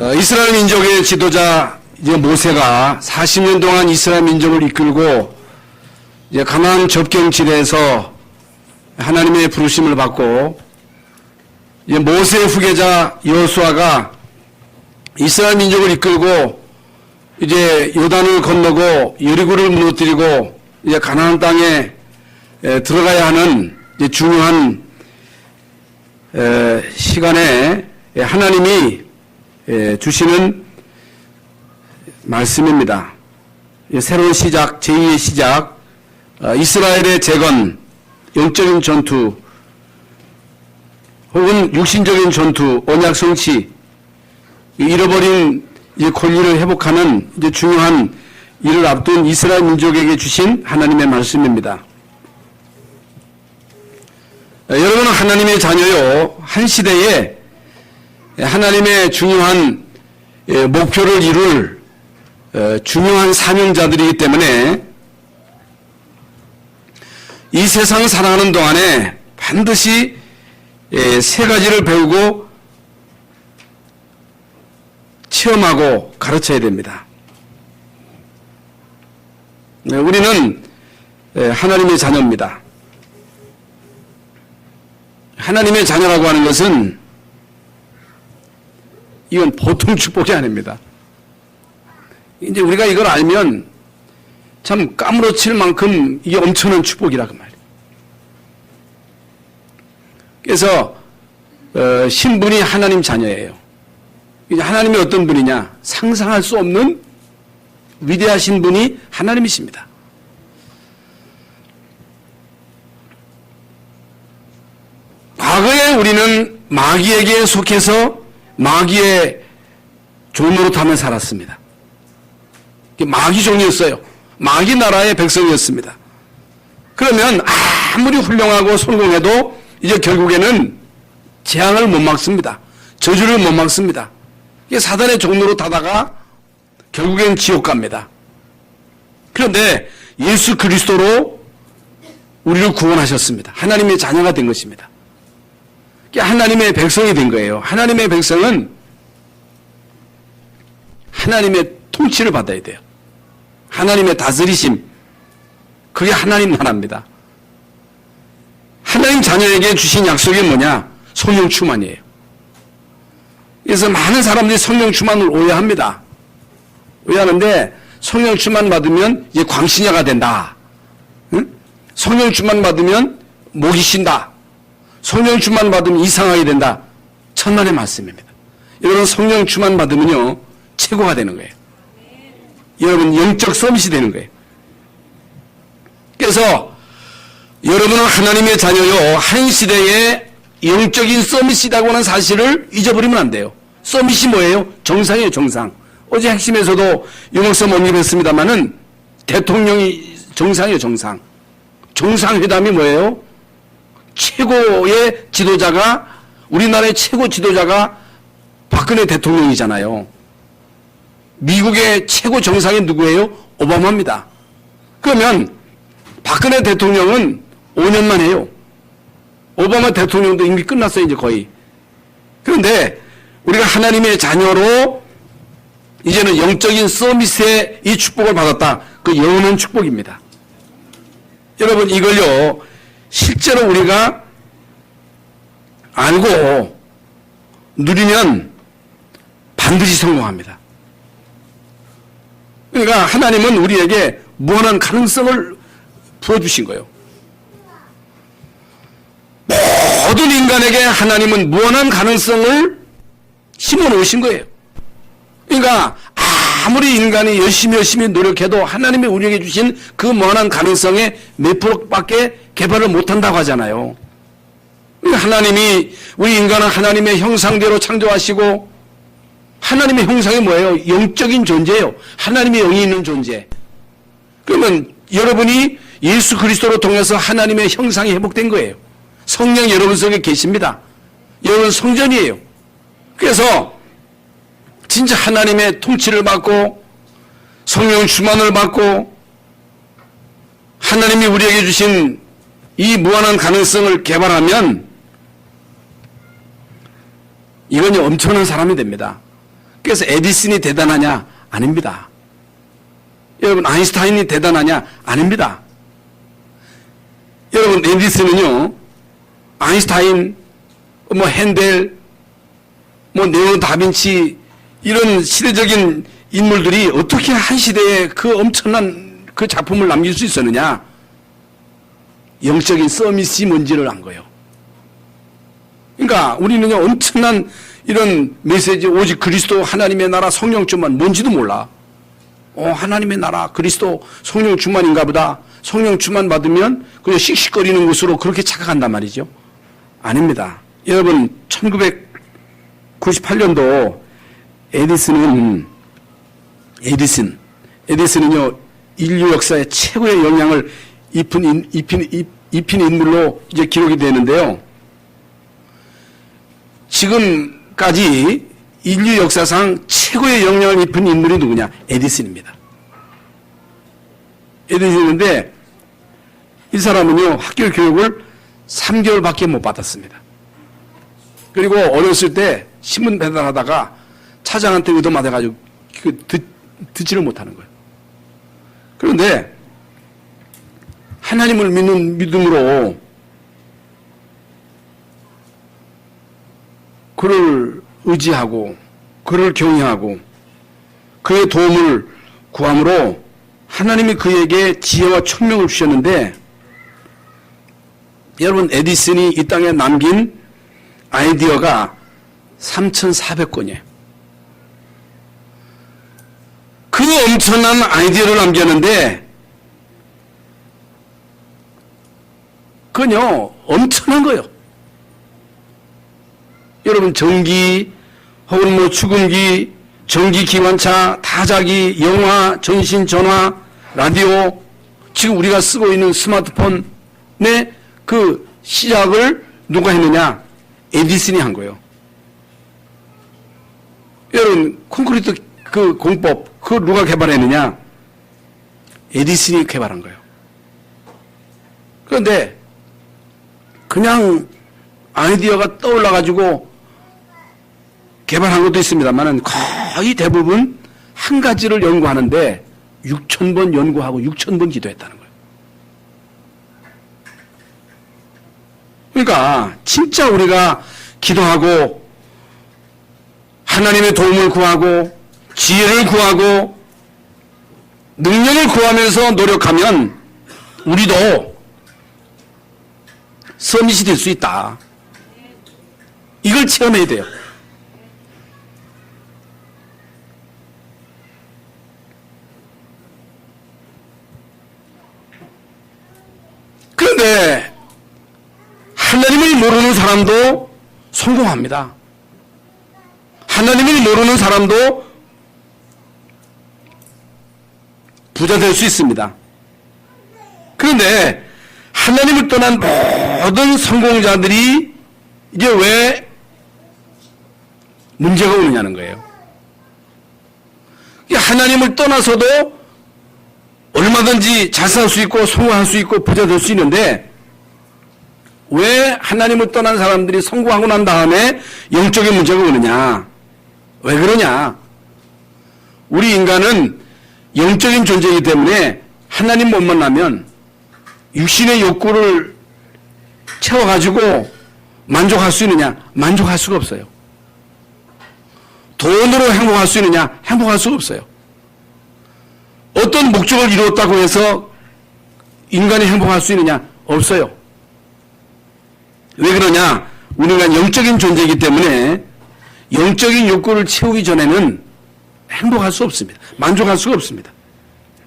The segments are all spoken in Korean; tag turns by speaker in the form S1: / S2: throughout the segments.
S1: 이스라엘 민족의 지도자 이제 모세가 40년 동안 이스라엘 민족을 이끌고 이제 가나안 접경지대에서 하나님의 부르심을 받고 이제 모세의 후계자 여호수아가 이스라엘 민족을 이끌고 이제 요단을 건너고 여리고를 무너뜨리고 이제 가나안 땅에 들어가야 하는 이제 중요한 시간에 하나님이 주시는 말씀입니다. 새로운 시작, 제2의 시작, 이스라엘의 재건, 영적인 전투 혹은 육신적인 전투, 언약 성취, 잃어버린 이제 권리를 회복하는 이제 중요한 일을 앞둔 이스라엘 민족에게 주신 하나님의 말씀입니다. 여러분은 하나님의 자녀요. 한 시대에 하나님의 중요한 목표를 이룰 중요한 사명자들이기 때문에 이 세상을 살아가는 동안에 반드시 세 가지를 배우고 체험하고 가르쳐야 됩니다. 우리는 하나님의 자녀입니다. 하나님의 자녀라고 하는 것은 이건 보통 축복이 아닙니다. 이제 우리가 이걸 알면 참 까무러칠 만큼 이게 엄청난 축복이라고 말이에요. 그래서 신분이 하나님 자녀예요. 이제 하나님이 어떤 분이냐? 상상할 수 없는 위대하신 분이 하나님이십니다. 과거에 우리는 마귀에게 속해서 마귀의 종노릇하며 살았습니다. 마귀 종이었어요. 마귀 나라의 백성이었습니다. 그러면 아무리 훌륭하고 성공해도 이제 결국에는 재앙을 못 막습니다. 저주를 못 막습니다. 사단의 종노릇 하다가 결국엔 지옥 갑니다. 그런데 예수 그리스도로 우리를 구원하셨습니다. 하나님의 자녀가 된 것입니다. 하나님의 백성이 된 거예요. 하나님의 백성은 하나님의 통치를 받아야 돼요. 하나님의 다스리심, 그게 하나님 나라입니다. 하나님 자녀에게 주신 약속이 뭐냐? 성령 충만이에요. 그래서 많은 사람들이 성령 충만을 오해합니다. 오해하는데 성령 충만 받으면 이제 광신녀가 된다. 응? 성령 충만 받으면 목이 쉰다. 성령 충만 받으면 이상하게 된다. 천만의 말씀입니다. 여러분 성령 충만 받으면요 최고가 되는 거예요. 여러분 영적 서밋이 되는 거예요. 그래서 여러분은 하나님의 자녀요. 한 시대에 영적인 서밋이라고 하는 사실을 잊어버리면 안 돼요. 서밋이 뭐예요? 정상이에요. 정상. 어제 핵심에서도 유목사 언급했습니다마는 대통령이 정상이에요. 정상. 정상회담이 뭐예요? 최고의 지도자가, 우리나라의 최고 지도자가 박근혜 대통령이잖아요. 미국의 최고 정상이 누구예요? 오바마입니다. 그러면 박근혜 대통령은 5년만 해요. 오바마 대통령도 이미 끝났어요. 이제 거의. 그런데 우리가 하나님의 자녀로 이제는 영적인 서밋의 이 축복을 받았다. 그 영원한 축복입니다. 여러분 이걸요 실제로 우리가 알고 누리면 반드시 성공합니다. 그러니까 하나님은 우리에게 무한한 가능성을 부어주신 거예요. 모든 인간에게 하나님은 무한한 가능성을 심어놓으신 거예요. 그러니까 아무리 인간이 열심히 노력해도 하나님이 우리에게 주신 그 무한한 가능성의 몇 프로밖에 개발을 못한다고 하잖아요. 하나님이, 우리 인간은 하나님의 형상대로 창조하시고 하나님의 형상이 뭐예요? 영적인 존재예요. 하나님의 영이 있는 존재. 그러면 여러분이 예수 그리스도로 통해서 하나님의 형상이 회복된 거예요. 성령 여러분 속에 계십니다. 여러분 성전이에요. 그래서 진짜 하나님의 통치를 받고 성령 충만을 받고 하나님이 우리에게 주신 이 무한한 가능성을 개발하면 이건 엄청난 사람이 됩니다. 그래서 에디슨이 대단하냐? 아닙니다. 여러분, 아인슈타인이 대단하냐? 아닙니다. 여러분, 에디슨은요, 아인슈타인, 핸델, 네오노 다빈치, 이런 시대적인 인물들이 어떻게 한 시대에 그 엄청난 그 작품을 남길 수 있었느냐? 영적인 서밋이 뭔지를 안 거예요. 그러니까 우리는요, 엄청난 이런 메시지, 오직 그리스도 하나님의 나라 성령 충만 뭔지도 몰라. 하나님의 나라 그리스도 성령 충만인가 보다. 성령 충만 받으면 그냥 씩씩거리는 것으로 그렇게 착각한단 말이죠. 아닙니다. 여러분, 1998년도 에디슨은요, 인류 역사의 최고의 영향을 입힌 인물로 이제 기록이 되는데요. 지금까지 인류 역사상 최고의 영향을 입힌 인물이 누구냐? 에디슨입니다. 에디슨인데 이 사람은요, 학교 교육을 3개월밖에 못 받았습니다. 그리고 어렸을 때 신문 배달하다가 차장한테 얻어맞아가지고 듣지를 못하는 거예요. 그런데 하나님을 믿는 믿음으로 그를 의지하고 그를 경외하고 그의 도움을 구함으로 하나님이 그에게 지혜와 총명을 주셨는데, 여러분, 에디슨이 이 땅에 남긴 아이디어가 3,400건이에요. 그 엄청난 아이디어를 남겼는데 그건요, 엄청난 거예요. 여러분, 전기 혹은 축음기, 전기기관차, 타자기, 영화, 전신, 전화, 라디오, 지금 우리가 쓰고 있는 스마트폰의 그 시작을 누가 했느냐? 에디슨이 한 거예요. 여러분, 콘크리트 그 공법, 그걸 누가 개발했느냐? 에디슨이 개발한 거예요. 그런데 그냥 아이디어가 떠올라가지고 개발한 것도 있습니다만은 거의 대부분 한 가지를 연구하는데 6,000번 연구하고 6,000번 기도했다는 거예요. 그러니까 진짜 우리가 기도하고 하나님의 도움을 구하고 지혜를 구하고 능력을 구하면서 노력하면 우리도 서밋이 될 수 있다. 이걸 체험해야 돼요. 그런데 하나님을 모르는 사람도 성공합니다. 하나님을 모르는 사람도 부자 될 수 있습니다. 그런데 하나님을 떠난 모든 성공자들이 이게 왜 문제가 오느냐는 거예요. 하나님을 떠나서도 얼마든지 잘 살 수 있고 성공할 수 있고 부자 될 수 있는데 왜 하나님을 떠난 사람들이 성공하고 난 다음에 영적인 문제가 오느냐? 왜 그러냐? 우리 인간은 영적인 존재이기 때문에 하나님 못 만나면 육신의 욕구를 채워가지고 만족할 수 있느냐? 만족할 수가 없어요. 돈으로 행복할 수 있느냐? 행복할 수가 없어요. 어떤 목적을 이루었다고 해서 인간이 행복할 수 있느냐? 없어요. 왜 그러냐? 우리가 영적인 존재이기 때문에 영적인 욕구를 채우기 전에는 행복할 수 없습니다. 만족할 수가 없습니다.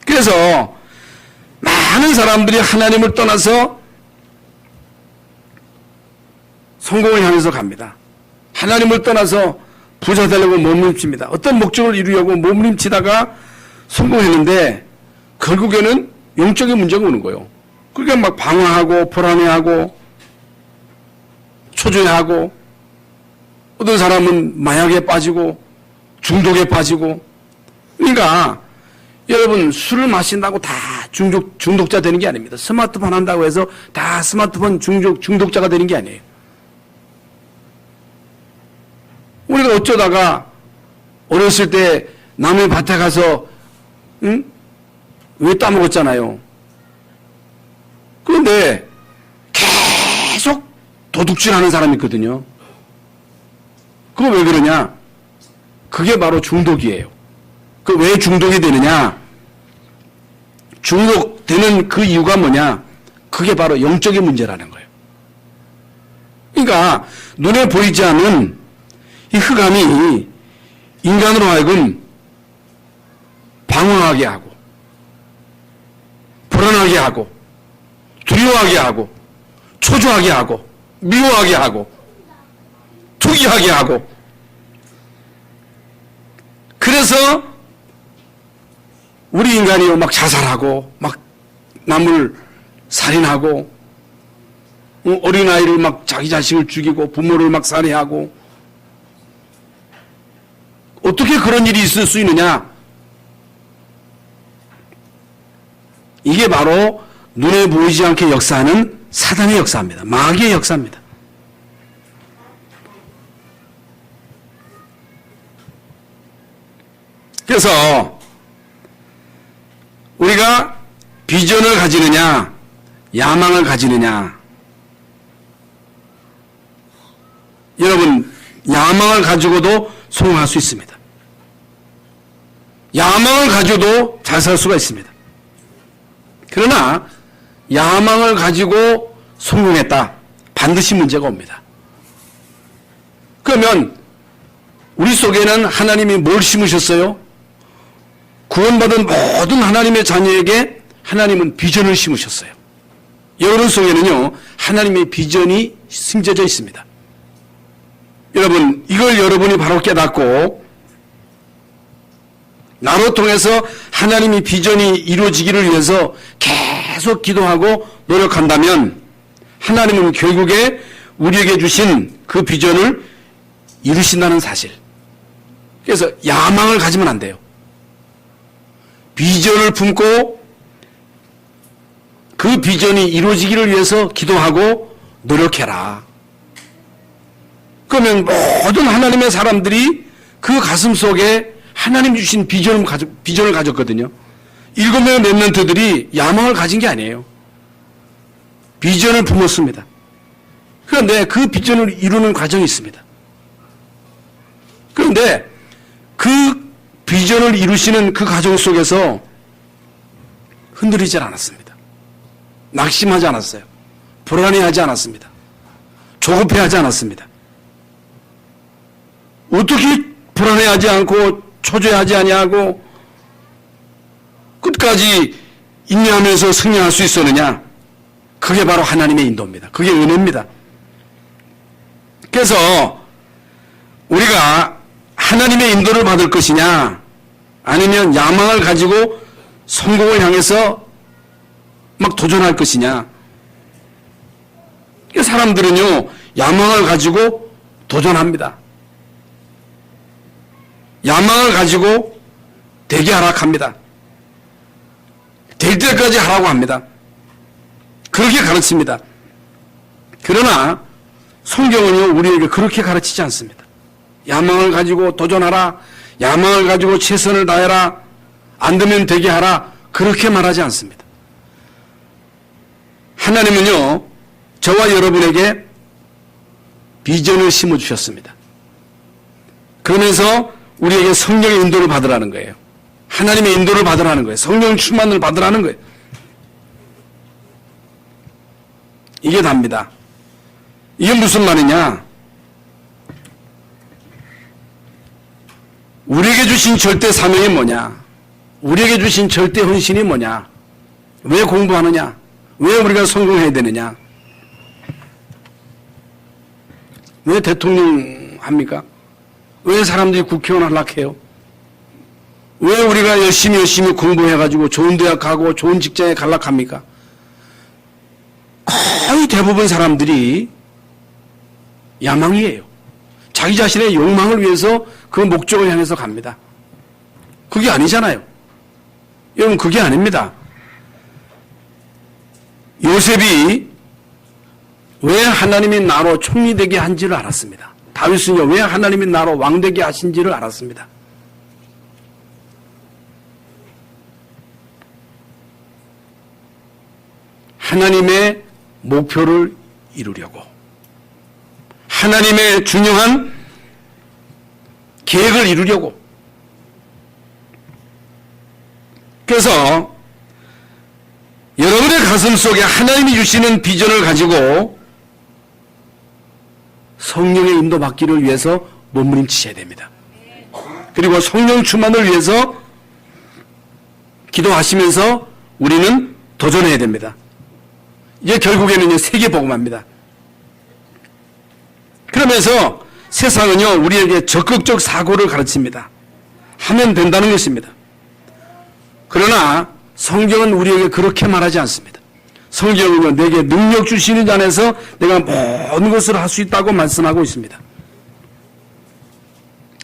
S1: 그래서 많은 사람들이 하나님을 떠나서 성공을 향해서 갑니다. 하나님을 떠나서 부자 되려고 몸부림칩니다. 어떤 목적을 이루려고 몸부림치다가 성공했는데 결국에는 영적인 문제가 오는 거예요. 그러니까 막 방황하고 불안해하고 초조해하고 어떤 사람은 마약에 빠지고 중독에 빠지고. 그러니까 여러분, 술을 마신다고 다 중독자 되는 게 아닙니다. 스마트폰 한다고 해서 다 스마트폰 중독자가 되는 게 아니에요. 우리가 어쩌다가 어렸을 때 남의 밭에 가서 응? 왜 따먹었잖아요. 그런데 계속 도둑질하는 사람이 있거든요. 그거 왜 그러냐? 그게 바로 중독이에요. 그 왜 중독이 되느냐? 중독되는 그 이유가 뭐냐? 그게 바로 영적인 문제라는 거예요. 그러니까 눈에 보이지 않는 이 흑암이 인간으로 하여금 방황하게 하고 불안하게 하고 두려워하게 하고 초조하게 하고 미워하게 하고 투기하게 하고 그래서 우리 인간이요 막 자살하고 막 남을 살인하고 어린아이를 막 자기 자식을 죽이고 부모를 막 살해하고 어떻게 그런 일이 있을 수 있느냐? 이게 바로 눈에 보이지 않게 역사하는 사단의 역사입니다. 마귀의 역사입니다. 그래서 우리가 비전을 가지느냐 야망을 가지느냐, 여러분 야망을 가지고도 성공할 수 있습니다. 야망을 가지고도 잘 살 수가 있습니다. 그러나 야망을 가지고 성공했다, 반드시 문제가 옵니다. 그러면 우리 속에는 하나님이 뭘 심으셨어요? 구원받은 모든 하나님의 자녀에게 하나님은 비전을 심으셨어요. 여러분 속에는요 하나님의 비전이 심겨져 있습니다. 여러분 이걸 여러분이 바로 깨닫고 나로 통해서 하나님의 비전이 이루어지기를 위해서 계속 기도하고 노력한다면 하나님은 결국에 우리에게 주신 그 비전을 이루신다는 사실. 그래서 야망을 가지면 안 돼요. 비전을 품고 그 비전이 이루어지기를 위해서 기도하고 노력해라. 그러면 모든 하나님의 사람들이 그 가슴 속에 하나님 주신 비전을 가졌거든요. 7명의 렘넌트들이 야망을 가진 게 아니에요. 비전을 품었습니다. 그런데 그 비전을 이루는 과정이 있습니다. 그런데 그 비전을 이루시는 그 과정 속에서 흔들리지 않았습니다. 낙심하지 않았어요. 불안해하지 않았습니다. 조급해하지 않았습니다. 어떻게 불안해하지 않고 초조해하지 아니하고 끝까지 인내하면서 승리할 수 있었느냐? 그게 바로 하나님의 인도입니다. 그게 은혜입니다. 그래서 우리가 하나님의 인도를 받을 것이냐 아니면 야망을 가지고 성공을 향해서 막 도전할 것이냐. 사람들은요 야망을 가지고 도전합니다. 야망을 가지고 되게 하락합니다. 될 때까지 하라고 합니다. 그렇게 가르칩니다. 그러나 성경은요 우리에게 그렇게 가르치지 않습니다. 야망을 가지고 도전하라, 야망을 가지고 최선을 다해라, 안 되면 되게 하라, 그렇게 말하지 않습니다. 하나님은요 저와 여러분에게 비전을 심어주셨습니다. 그러면서 우리에게 성령의 인도를 받으라는 거예요. 하나님의 인도를 받으라는 거예요. 성령 충만을 받으라는 거예요. 이게 답니다. 이게 무슨 말이냐? 우리에게 주신 절대 사명이 뭐냐? 우리에게 주신 절대 헌신이 뭐냐? 왜 공부하느냐? 왜 우리가 성공해야 되느냐? 왜 대통령 합니까? 왜 사람들이 국회의원 하락해요? 왜 우리가 열심히 공부해가지고 좋은 대학 가고 좋은 직장에 갈락합니까? 거의 대부분 사람들이 야망이에요. 자기 자신의 욕망을 위해서 그 목적을 향해서 갑니다. 그게 아니잖아요. 여러분 그게 아닙니다. 요셉이 왜 하나님이 나로 총리 되게 한지를 알았습니다. 다윗은요 왜 하나님이 나로 왕 되게 하신지를 알았습니다. 하나님의 목표를 이루려고, 하나님의 중요한 계획을 이루려고. 그래서 여러분의 가슴 속에 하나님이 주시는 비전을 가지고 성령의 인도 받기를 위해서 몸부림치셔야 됩니다. 그리고 성령 충만을 위해서 기도하시면서 우리는 도전해야 됩니다. 이게 결국에는 세계복음화입니다. 그러면서 세상은요, 우리에게 적극적 사고를 가르칩니다. 하면 된다는 것입니다. 그러나 성경은 우리에게 그렇게 말하지 않습니다. 성경은요, 내게 능력 주시는 자 안에서 내가 모든 것을 할 수 있다고 말씀하고 있습니다.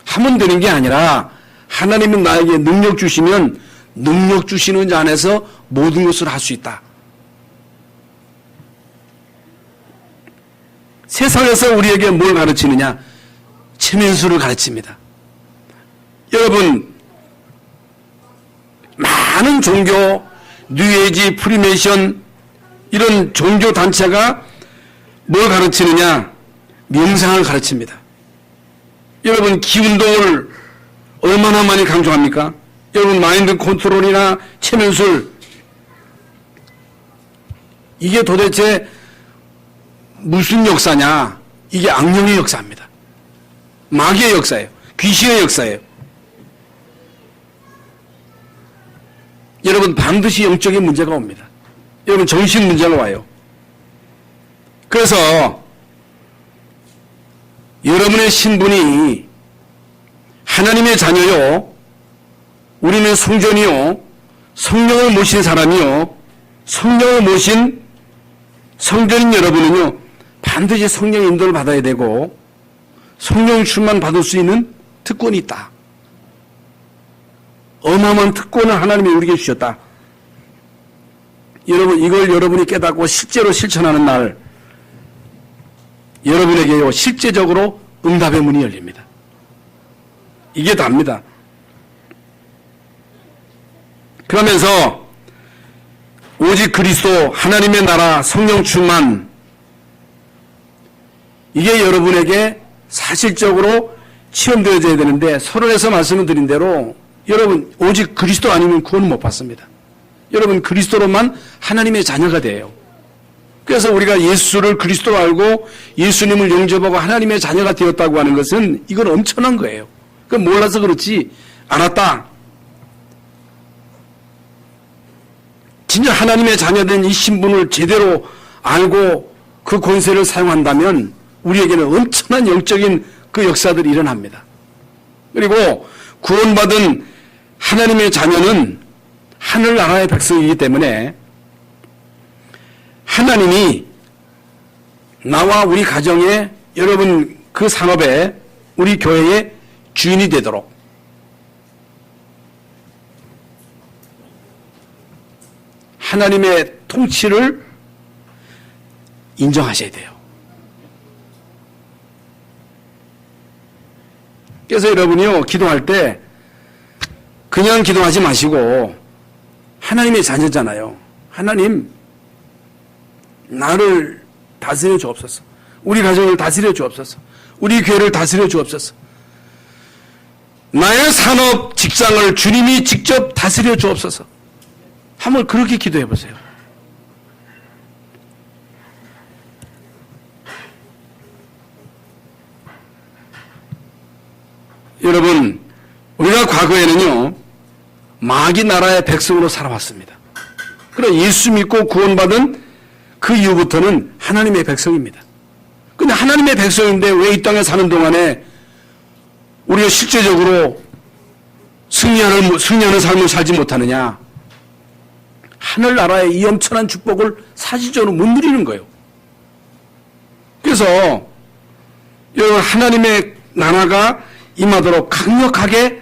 S1: 하면 되는 게 아니라 하나님이 나에게 능력 주시면 능력 주시는 자 안에서 모든 것을 할 수 있다. 세상에서 우리에게 뭘 가르치느냐? 체면수를 가르칩니다. 여러분, 많은 종교, 뉴에이지, 프리메이션 이런 종교 단체가 뭘 가르치느냐? 명상을 가르칩니다. 여러분, 기운동을 얼마나 많이 강조합니까? 여러분, 마인드 컨트롤이나 체면술, 이게 도대체 무슨 역사냐? 이게 악령의 역사입니다. 마귀의 역사예요. 귀신의 역사예요. 여러분, 반드시 영적인 문제가 옵니다. 여러분, 정신 문제가 와요. 그래서 여러분의 신분이 하나님의 자녀요, 우리는 성전이요, 성령을 모신 사람이요, 성령을 모신 성전인 여러분은요, 반드시 성령의 인도를 받아야 되고 성령 충만 받을 수 있는 특권이 있다. 어마어마한 특권을 하나님이 우리에게 주셨다. 여러분, 이걸 여러분이 깨닫고 실제로 실천하는 날, 여러분에게요, 실제적으로 응답의 문이 열립니다. 이게 답니다. 그러면서 오직 그리스도, 하나님의 나라, 성령 충만, 이게 여러분에게 사실적으로 체험되어져야 되는데, 서론에서 말씀을 드린 대로 여러분, 오직 그리스도 아니면 구원을 못 받습니다. 여러분, 그리스도로만 하나님의 자녀가 돼요. 그래서 우리가 예수를 그리스도로 알고 예수님을 영접하고 하나님의 자녀가 되었다고 하는 것은 이건 엄청난 거예요. 그건 몰라서 그렇지, 알았다. 진짜 하나님의 자녀된 이 신분을 제대로 알고 그 권세를 사용한다면 우리에게는 엄청난 영적인 그 역사들이 일어납니다. 그리고 구원받은 하나님의 자녀는 하늘나라의 백성이기 때문에 하나님이 나와 우리 가정에, 여러분 그 산업에, 우리 교회의 주인이 되도록 하나님의 통치를 인정하셔야 돼요. 그래서 여러분이요, 기도할 때 그냥 기도하지 마시고, 하나님의 자녀잖아요. 하나님, 나를 다스려 주옵소서. 우리 가정을 다스려 주옵소서. 우리 교회를 다스려 주옵소서. 나의 산업, 직장을 주님이 직접 다스려 주옵소서. 한번 그렇게 기도해 보세요. 여러분, 우리가 과거에는요, 마귀 나라의 백성으로 살아왔습니다. 그리고 예수 믿고 구원받은 그 이후부터는 하나님의 백성입니다. 근데 하나님의 백성인데 왜 이 땅에 사는 동안에 우리가 실제적으로 승리하는 삶을 살지 못하느냐? 하늘나라의 이 엄청난 축복을 사실적으로 못 누리는 거예요. 그래서 여러분, 하나님의 나라가 임하도록 강력하게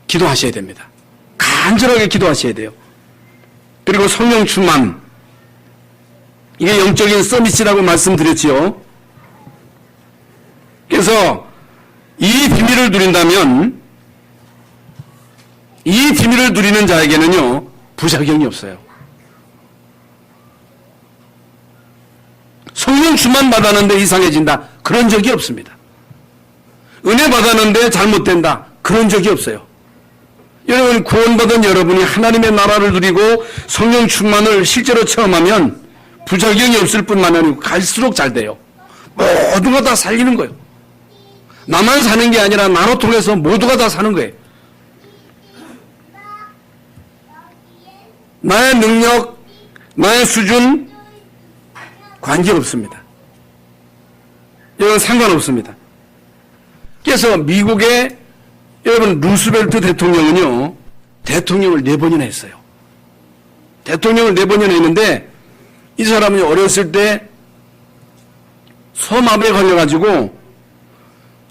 S1: 기도하셔야 됩니다. 간절하게 기도하셔야 돼요. 그리고 성령 충만, 이게 영적인 서밋이라고 말씀드렸지요. 그래서 이 비밀을 누린다면, 이 비밀을 누리는 자에게는요, 부작용이 없어요. 상주만 받았는데 이상해진다. 그런 적이 없습니다. 은혜 받았는데 잘못된다. 그런 적이 없어요. 여러분, 구원받은 여러분이 하나님의 나라를 누리고 성령 충만을 실제로 체험하면 부작용이 없을 뿐만 아니라 갈수록 잘 돼요. 모두가 다 살리는 거예요. 나만 사는 게 아니라 나로 통해서 모두가 다 사는 거예요. 나의 능력, 나의 수준 관계없습니다. 이건 상관없습니다. 그래서 미국의 여러분 루스벨트 대통령은요, 대통령을 4번이나 했어요. 대통령을 4번이나 했는데 이 사람이 어렸을 때 소마비에 걸려가지고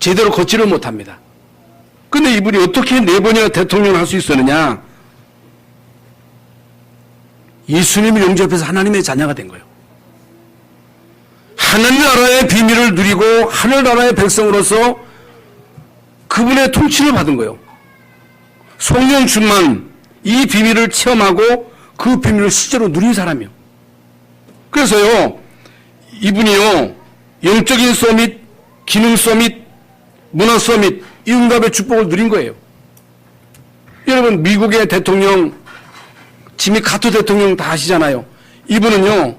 S1: 제대로 걷지를 못합니다. 근데 이분이 어떻게 4번이나 대통령을 할 수 있었느냐? 예수님을 영접해서 하나님의 자녀가 된 거예요. 하늘 나라의 비밀을 누리고 하늘 나라의 백성으로서 그분의 통치를 받은 거예요. 성령 충만, 이 비밀을 체험하고 그 비밀을 실제로 누린 사람이요. 그래서요, 이분이요, 영적인 서밋, 기능 서밋, 문화 서밋, 이 응답의 축복을 누린 거예요. 여러분, 미국의 대통령, 지미 카터 대통령 다 아시잖아요. 이분은요,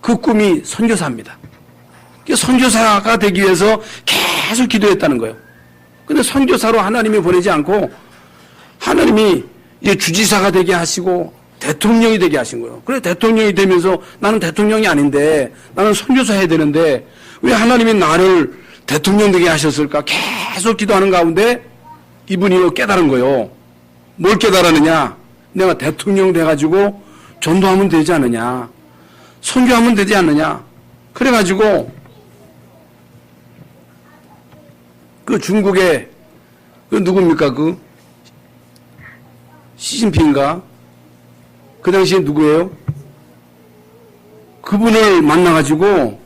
S1: 그 꿈이 선교사입니다. 선교사가 되기 위해서 계속 기도했다는 거예요. 근데 선교사로 하나님이 보내지 않고 하나님이 주지사가 되게 하시고 대통령이 되게 하신 거예요. 그래 대통령이 되면서 나는 대통령이 아닌데 나는 선교사 해야 되는데 왜 하나님이 나를 대통령 되게 하셨을까? 계속 기도하는 가운데 이분이 깨달은 거예요. 뭘 깨달았느냐? 내가 대통령 돼가지고 전도하면 되지 않느냐? 선교하면 되지 않느냐? 그래가지고 그 중국의 그 누굽니까? 그 시진핑인가? 그 당시에 누구예요? 그분을 만나가지고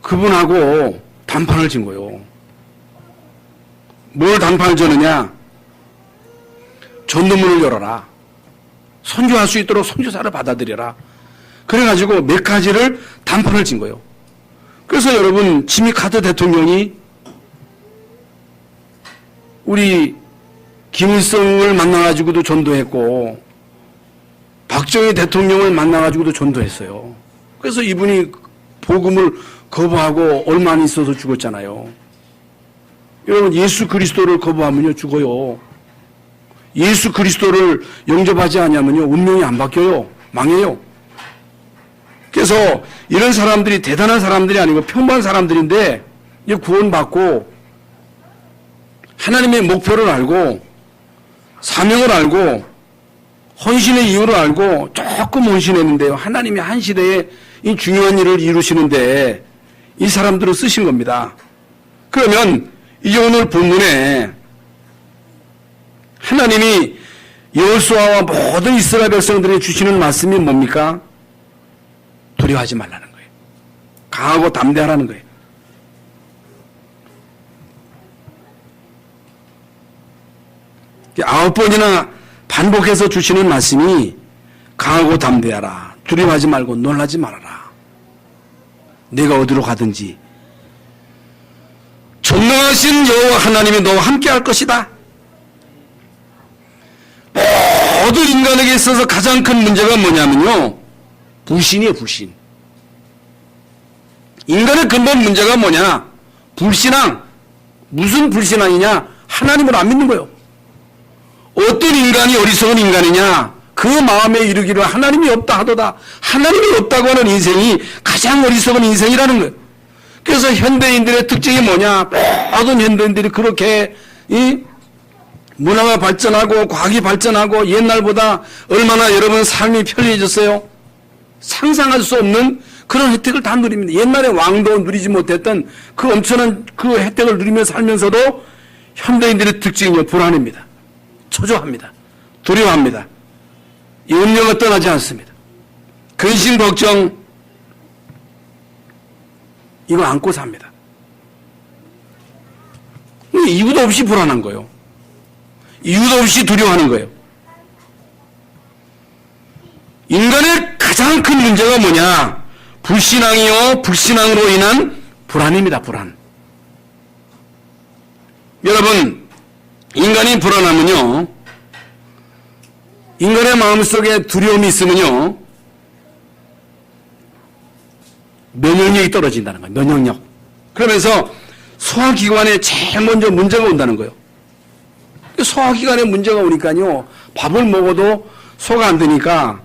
S1: 그분하고 단판을 진 거예요. 뭘 단판을 졌느냐? 전도문을 열어라. 선교할 수 있도록 선교사를 받아들여라. 그래가지고 몇 가지를 단판을 진 거예요. 그래서 여러분, 지미 카터 대통령이 우리 김일성을 만나가지고도 전도했고 박정희 대통령을 만나가지고도 전도했어요. 그래서 이분이 복음을 거부하고 얼마 안 있어서 죽었잖아요. 여러분, 예수 그리스도를 거부하면요 죽어요. 예수 그리스도를 영접하지 않으면요 운명이 안 바뀌어요. 망해요. 그래서 이런 사람들이 대단한 사람들이 아니고 평범한 사람들인데 구원받고 하나님의 목표를 알고 사명을 알고 헌신의 이유를 알고 조금 헌신했는데요. 하나님이 한 시대에 이 중요한 일을 이루시는데 이 사람들을 쓰신 겁니다. 그러면 이제 오늘 본문에 하나님이 여호수아와 모든 이스라엘 백성들에게 주시는 말씀이 뭡니까? 두려워하지 말라는 거예요. 강하고 담대하라는 거예요. 아홉 번이나 반복해서 주시는 말씀이 강하고 담대하라. 두려워하지 말고 놀라지 말아라. 내가 어디로 가든지 전능하신 여호와 하나님이 너와 함께할 것이다. 모든 인간에게 있어서 가장 큰 문제가 뭐냐면요, 불신이에요. 불신. 인간의 근본 문제가 뭐냐? 불신앙. 무슨 불신앙이냐? 하나님을 안 믿는 거예요. 어떤 인간이 어리석은 인간이냐? 그 마음에 이르기를 하나님이 없다 하도다. 하나님이 없다고 하는 인생이 가장 어리석은 인생이라는 거예요. 그래서 현대인들의 특징이 뭐냐? 모든 현대인들이 그렇게 문화가 발전하고 과학이 발전하고 옛날보다 얼마나 여러분 삶이 편리해졌어요? 상상할 수 없는 그런 혜택을 다 누립니다. 옛날에 왕도 누리지 못했던 그 엄청난 그 혜택을 누리며 살면서도 현대인들의 특징이 불안합니다. 초조합니다. 두려워합니다. 이 음료가 떠나지 않습니다. 근심 걱정 이거 안고 삽니다. 이유도 없이 불안한 거예요. 이유도 없이 두려워하는 거예요. 인간의 가장 큰 문제가 뭐냐? 불신앙이요 불신앙으로 인한 불안입니다. 불안. 여러분, 인간이 불안하면요, 인간의 마음속에 두려움이 있으면요, 면역력이 떨어진다는 거예요. 면역력. 그러면서 소화기관에 제일 먼저 문제가 온다는 거예요. 소화기관에 문제가 오니까요, 밥을 먹어도 소화가 안 되니까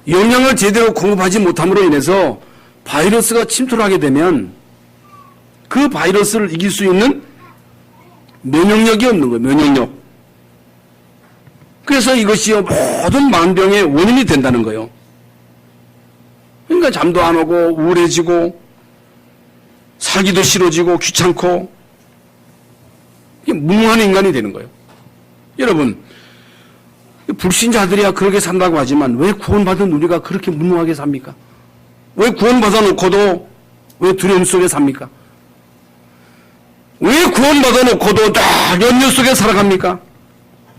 S1: 영양을 제대로 공급하지 못함으로 인해서 바이러스가 침투를 하게 되면 그 바이러스를 이길 수 있는 면역력이 없는 거예요. 면역력. 그래서 이것이 모든 만병의 원인이 된다는 거예요. 그러니까 잠도 안 오고 우울해지고 살기도 싫어지고 귀찮고 무능한 인간이 되는 거예요. 여러분, 불신자들이야 그렇게 산다고 하지만 왜 구원받은 우리가 그렇게 무능하게 삽니까? 왜 구원받아 놓고도 왜 두려움 속에 삽니까? 왜 구원받아 놓고도 다 염려 속에 살아갑니까?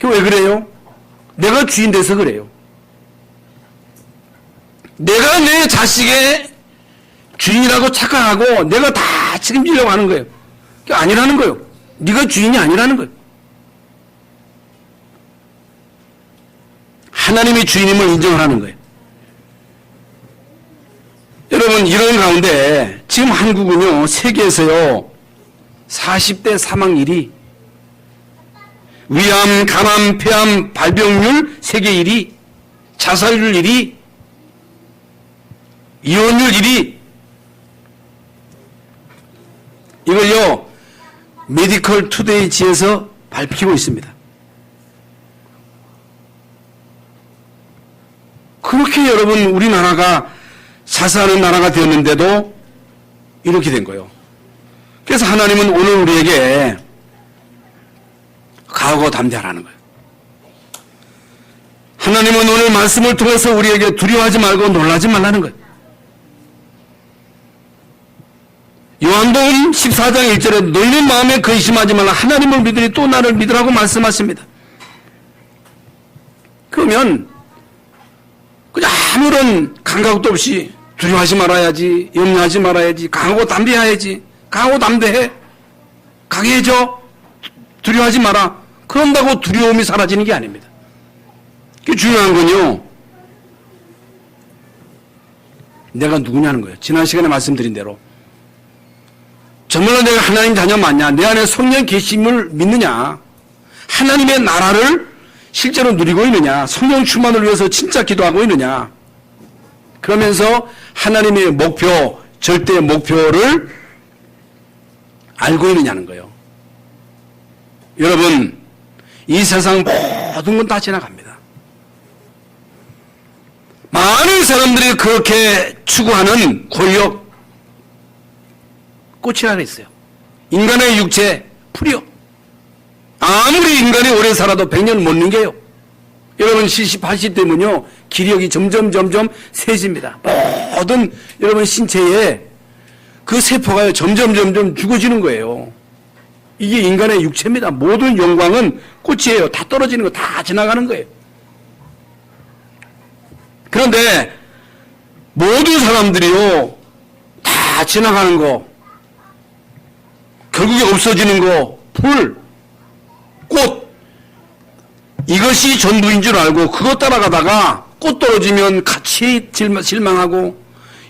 S1: 왜 그래요? 내가 주인 돼서 그래요. 내가 내 자식의 주인이라고 착각하고 내가 다 책임지려고 하는 거예요. 그게 아니라는 거예요. 네가 주인이 아니라는 거예요. 하나님이 주인임을 인정을 하는 거예요. 여러분, 이런 가운데 지금 한국은요, 세계에서요 40대 사망률이 위암, 간암, 폐암, 발병률 세계 1위, 자살률 1위, 이혼율 1위. 이걸요 메디컬 투데이지에서 밝히고 있습니다. 그렇게 여러분 우리나라가 자살하는 나라가 되었는데도 이렇게 된 거예요. 그래서 하나님은 오늘 우리에게 각오 담대하라는 거예요. 하나님은 오늘 말씀을 통해서 우리에게 두려워하지 말고 놀라지 말라는 거예요. 요한복음 14장 1절에 너희는 마음에 근심하지 말라 하나님을 믿으니 또 나를 믿으라고 말씀하십니다. 그러면 그냥 아무런 감각도 없이 두려워하지 말아야지, 염려하지 말아야지, 강하고 담대해야지, 강하고 담대해, 강해져, 두려워하지 마라. 그런다고 두려움이 사라지는 게 아닙니다. 그게 중요한 건요, 내가 누구냐는 거예요. 지난 시간에 말씀드린 대로 정말로 내가 하나님 자녀 맞냐, 내 안에 성령 계심을 믿느냐, 하나님의 나라를 실제로 누리고 있느냐, 성령 충만을 위해서 진짜 기도하고 있느냐, 그러면서 하나님의 목표, 절대 목표를 알고 있느냐는 거예요. 여러분, 이 세상 모든 건 다 지나갑니다. 많은 사람들이 그렇게 추구하는 권력, 꽃이라 그랬어요. 인간의 육체, 풀이요. 아무리 인간이 오래 살아도 100년 못 넘겨요. 여러분 70, 80 되면요 기력이 점점 세집니다. 모든 여러분 신체에 그 세포가 점점 죽어지는 거예요. 이게 인간의 육체입니다. 모든 영광은 꽃이에요. 다 떨어지는 거 다 지나가는 거예요. 그런데 모든 사람들이요 다 지나가는 거, 결국에 없어지는 거, 풀, 꽃, 이것이 전부인 줄 알고 그것 따라가다가 꽃 떨어지면 같이 실망하고,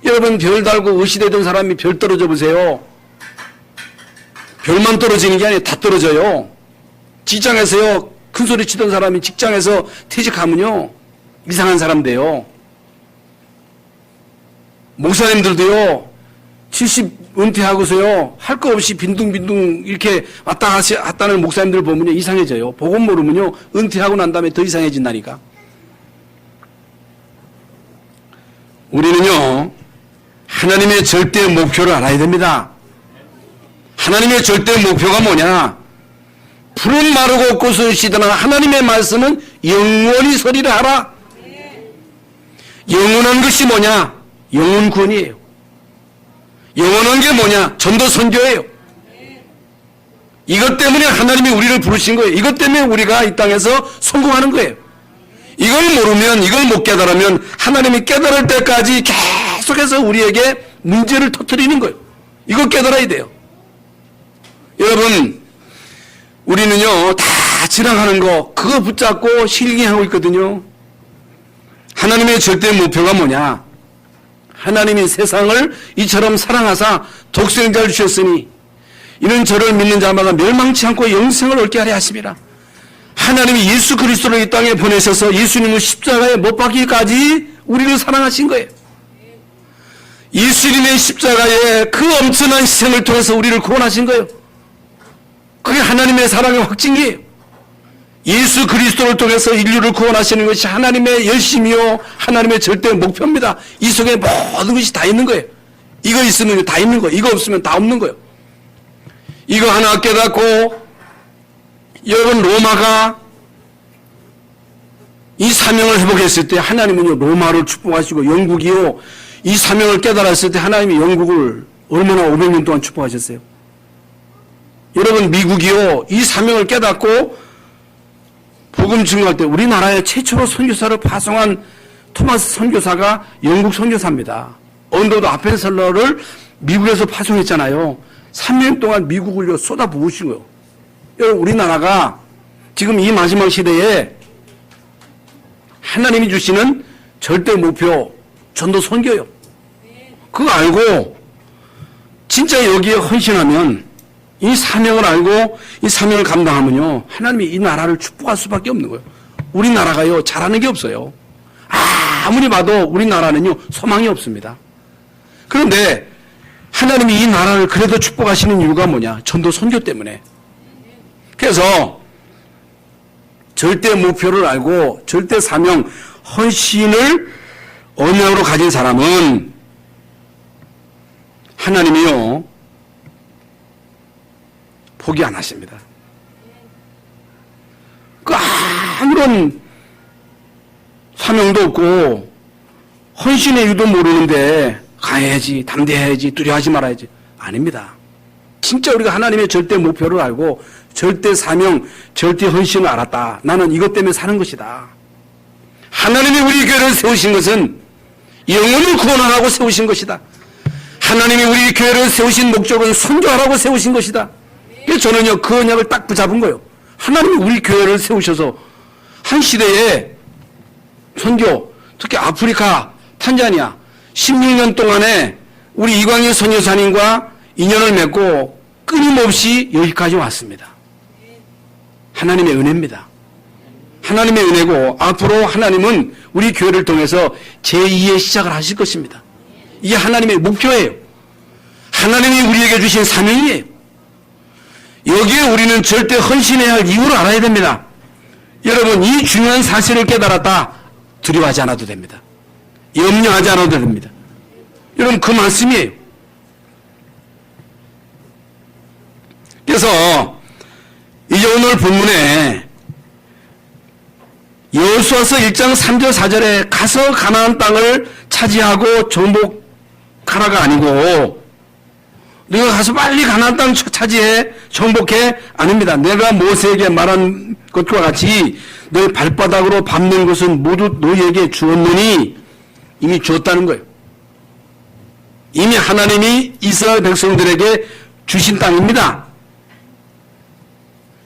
S1: 여러분 별 달고 의시되던 사람이 별 떨어져 보세요. 별만 떨어지는 게 아니라 다 떨어져요. 직장에서요 큰 소리 치던 사람이 직장에서 퇴직하면요 이상한 사람 돼요. 목사님들도요 70 은퇴하고서요 할 거 없이 빈둥빈둥 이렇게 왔다 갔다는 목사님들 보면요 이상해져요. 복음 모르면요 은퇴하고 난 다음에 더 이상해진다니까. 우리는요 하나님의 절대 목표를 알아야 됩니다. 하나님의 절대 목표가 뭐냐? 푸른 마르고 꽃을 시드나 하나님의 말씀은 영원히 서리라 하라. 영원한 것이 뭐냐? 영원 구원이에요. 영원한 게 뭐냐? 전도 선교예요. 이것 때문에 하나님이 우리를 부르신 거예요. 이것 때문에 우리가 이 땅에서 성공하는 거예요. 이걸 모르면, 이걸 못 깨달으면 하나님이 깨달을 때까지 계속해서 우리에게 문제를 터뜨리는 거예요. 이걸 깨달아야 돼요. 여러분, 우리는요, 다 지나가는 거, 그거 붙잡고 실행하고 있거든요. 하나님의 절대 목표가 뭐냐? 하나님이 세상을 이처럼 사랑하사 독생자를 주셨으니 이는 저를 믿는 자마다 멸망치 않고 영생을 얻게 하려 하심이라. 하나님이 예수 그리스도를 이 땅에 보내셔서 예수님을 십자가에 못 박기까지 우리를 사랑하신 거예요. 예수님의 십자가에 그 엄청난 희생을 통해서 우리를 구원하신 거예요. 그게 하나님의 사랑의 확증이에요. 예수 그리스도를 통해서 인류를 구원하시는 것이 하나님의 열심이요 하나님의 절대 목표입니다. 이 속에 모든 것이 다 있는 거예요. 이거 있으면 다 있는 거예요. 이거 없으면 다 없는 거예요. 이거 하나 깨닫고 여러분, 로마가 이 사명을 회복했을 때 하나님은요 로마를 축복하시고, 영국이요 이 사명을 깨달았을 때 하나님이 영국을 얼마나 500년 동안 축복하셨어요. 여러분, 미국이요 이 사명을 깨닫고 복음 증거할 때 우리나라에 최초로 선교사를 파송한 토마스 선교사가 영국 선교사입니다. 언더도 아펜셀러를 미국에서 파송했잖아요. 3년 동안 미국을 쏟아부으신 거예요. 여러분, 우리나라가 지금 이 마지막 시대에 하나님이 주시는 절대 목표 전도 선교예요. 그거 알고 진짜 여기에 헌신하면, 이 사명을 알고 이 사명을 감당하면요 하나님이 이 나라를 축복할 수밖에 없는 거예요. 우리나라가요 잘하는 게 없어요. 아무리 봐도 우리나라는요 소망이 없습니다. 그런데 하나님이 이 나라를 그래도 축복하시는 이유가 뭐냐? 전도 선교 때문에. 그래서 절대 목표를 알고 절대 사명, 헌신을 언약으로 가진 사람은 하나님이요 포기 안 하십니다. 그 아무런 사명도 없고 헌신의 이유도 모르는데 가야지, 담대해야지, 두려워하지 말아야지. 아닙니다. 진짜 우리가 하나님의 절대 목표를 알고 절대 사명, 절대 헌신을 알았다. 나는 이것 때문에 사는 것이다. 하나님이 우리 교회를 세우신 것은 영혼을 구원하라고 세우신 것이다. 하나님이 우리 교회를 세우신 목적은 선교하라고 세우신 것이다. 그래서 저는요 그 언약을 딱 붙잡은 거예요. 하나님이 우리 교회를 세우셔서 한 시대에 선교, 특히 아프리카, 탄자니아 16년 동안에 우리 이광희 선교사님과 인연을 맺고 끊임없이 여기까지 왔습니다. 하나님의 은혜입니다. 하나님의 은혜고, 앞으로 하나님은 우리 교회를 통해서 제2의 시작을 하실 것입니다. 이게 하나님의 목표예요. 하나님이 우리에게 주신 사명이에요. 여기에 우리는 절대 헌신해야 할 이유를 알아야 됩니다. 여러분, 이 중요한 사실을 깨달았다. 두려워하지 않아도 됩니다. 염려하지 않아도 됩니다. 여러분, 그 말씀이에요. 그래서 이제 오늘 본문에 여호수아서 1장 3절 4절에 가서 가나안 땅을 차지하고 정복하라가 아니고 네가 가서 빨리 가나안 땅 차지해 정복해 아닙니다. 내가 모세에게 말한 것과 같이 너의 발바닥으로 밟는 것은 모두 너희에게 주었느니 이미 주었다는 거예요. 이미 하나님이 이스라엘 백성들에게 주신 땅입니다.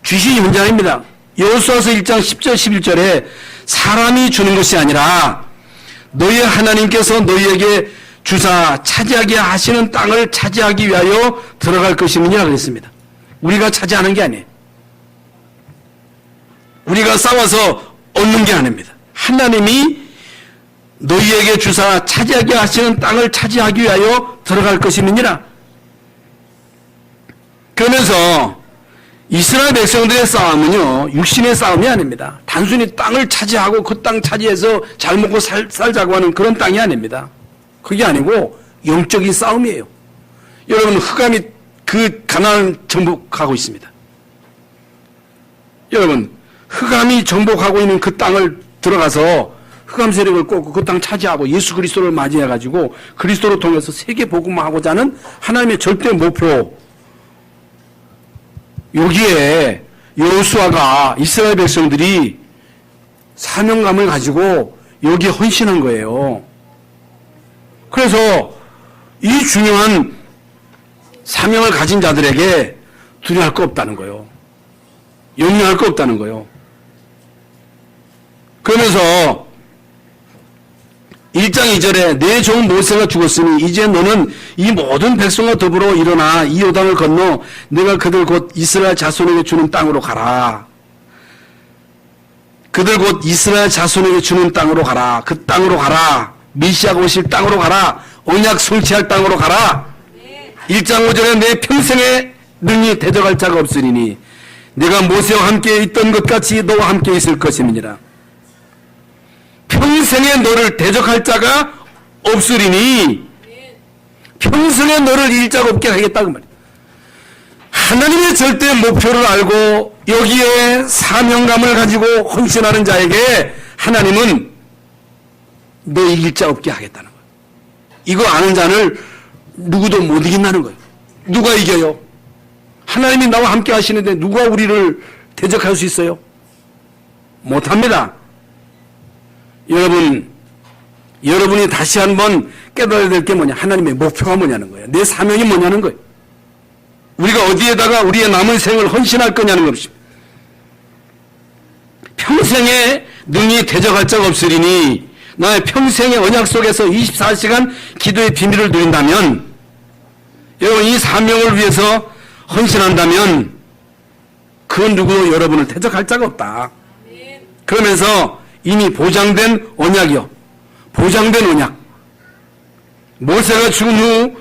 S1: 주신 현장입니다. 여호수아서 1장 10절 11절에 사람이 주는 것이 아니라 너희 하나님께서 너희에게 주사 차지하게 하시는 땅을 차지하기 위하여 들어갈 것이니라 그랬습니다. 우리가 차지하는 게 아니에요. 우리가 싸워서 얻는 게 아닙니다. 하나님이 너희에게 주사 차지하게 하시는 땅을 차지하기 위하여 들어갈 것이니라. 그러면서 이스라엘 백성들의 싸움은요 육신의 싸움이 아닙니다. 단순히 땅을 차지하고 그 땅 차지해서 잘 먹고 살자고 하는 그런 땅이 아닙니다. 그게 아니고 영적인 싸움이에요. 여러분, 흑암이 그 가나안을 정복하고 있습니다. 여러분, 흑암이 정복하고 있는 그 땅을 들어가서 흑암 세력을 꺾고 그 땅 차지하고 예수 그리스도를 맞이해가지고 그리스도를 통해서 세계 복음화하고자 하는 하나님의 절대 목표, 여기에 여호수아가 이스라엘 백성들이 사명감을 가지고 여기에 헌신한 거예요. 그래서 이 중요한 사명을 가진 자들에게 두려워할 거 없다는 거예요. 염려할 거 없다는 거예요. 그러면서 1장 2절에 내 종 모세가 죽었으니 이제 너는 이 모든 백성과 더불어 일어나 이 요단을 건너 내가 그들 곧 이스라엘 자손에게 주는 땅으로 가라. 그들 곧 이스라엘 자손에게 주는 땅으로 가라. 그 땅으로 가라. 메시아가 오실 땅으로 가라. 언약 성취할 땅으로 가라. 1장 5절에 내 평생에 능히 대적할 자가 없으리니 내가 모세와 함께 있던 것 같이 너와 함께 있을 것임이니라. 평생에 너를 대적할 자가 없으리니 평생에 너를 일자가 없게 하겠다고 말이야. 하나님의 절대 목표를 알고 여기에 사명감을 가지고 헌신하는 자에게 하나님은 너 일자 없게 하겠다는 거예요. 이거 아는 자를 누구도 못 이긴다는 거예요. 누가 이겨요? 하나님이 나와 함께 하시는데 누가 우리를 대적할 수 있어요? 못합니다. 여러분이 다시 한번 깨달아야 될 게 뭐냐? 하나님의 목표가 뭐냐는 거예요. 내 사명이 뭐냐는 거예요. 우리가 어디에다가 우리의 남은 생을 헌신할 거냐는 것입니다. 평생에 능히 대적할 자가 없으리니 나의 평생의 언약 속에서 24시간 기도의 비밀을 누린다면 여러분 이 사명을 위해서 헌신한다면 그 누구도 여러분을 대적할 자가 없다. 그러면서 이미 보장된 언약이요. 보장된 언약. 모세가 죽은 후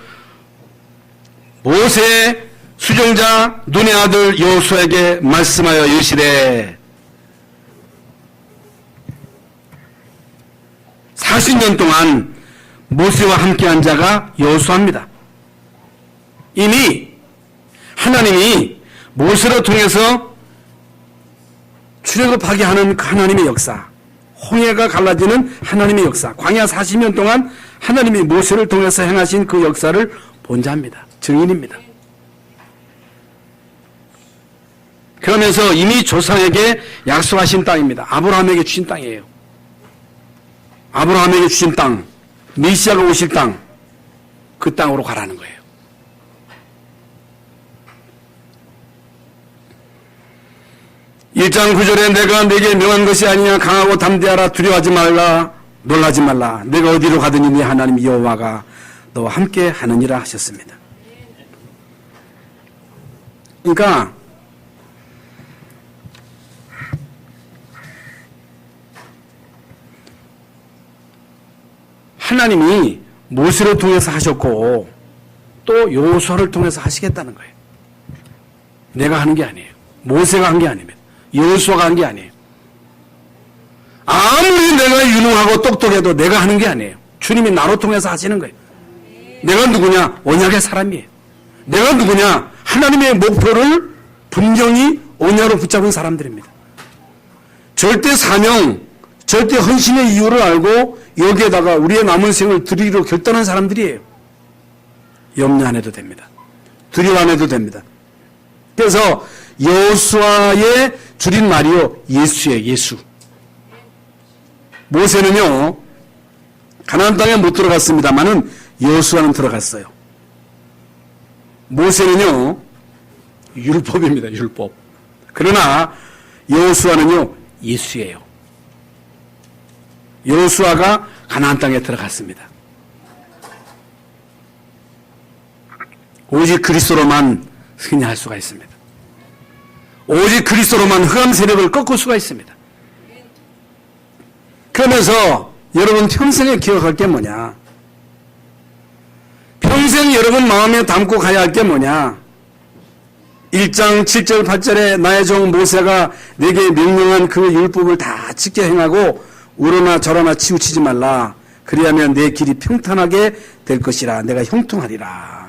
S1: 모세의 수종자 눈의 아들 여호수아에게 말씀하여 이르시되 40년 동안 모세와 함께한 자가 여호수아입니다. 이미 하나님이 모세를 통해서 출애굽하게 하는 그 하나님의 역사, 홍해가 갈라지는 하나님의 역사, 광야 40년 동안 하나님이 모세를 통해서 행하신 그 역사를 본 자입니다. 증인입니다. 그러면서 이미 조상에게 약속하신 땅입니다. 아브라함에게 주신 땅이에요. 아브라함에게 주신 땅, 메시아가 오실 땅, 그 땅으로 가라는 거예요. 일 장 9절에 내가 네게 명한 것이 아니냐 강하고 담대하라 두려워하지 말라 놀라지 말라 내가 어디로 가든지 네 하나님 여호와가 너와 함께 하느니라 하셨습니다. 그러니까 하나님이 모세를 통해서 하셨고 또 여호수아를 통해서 하시겠다는 거예요. 내가 하는 게 아니에요. 모세가 한 게 아닙니다. 여호수아가 한 게 아니에요. 아무리 내가 유능하고 똑똑해도 내가 하는 게 아니에요. 주님이 나로 통해서 하시는 거예요. 내가 누구냐? 언약의 사람이에요. 내가 누구냐? 하나님의 목표를 분명히 언약으로 붙잡은 사람들입니다. 절대 사명, 절대 헌신의 이유를 알고 여기에다가 우리의 남은 생을 드리기로 결단한 사람들이에요. 염려 안 해도 됩니다. 두려워 안 해도 됩니다. 그래서 여호수아의 줄임말이요 예수예요. 예수. 모세는요 가나안 땅에 못 들어갔습니다만은 여호수아는 들어갔어요. 모세는요 율법입니다. 율법. 그러나 여호수아는요 예수예요. 여호수아가 가나안 땅에 들어갔습니다. 오직 그리스도로만 승리할 수가 있습니다. 오직 그리스도로만 흑암 세력을 꺾을 수가 있습니다. 그러면서 여러분 평생에 기억할 게 뭐냐? 평생 여러분 마음에 담고 가야 할 게 뭐냐? 1장 7절 8절에 나의 종 모세가 내게 명령한 그 율법을 다 지켜 행하고 우러나 저러나 치우치지 말라. 그리하면 내 길이 평탄하게 될 것이라. 내가 형통하리라.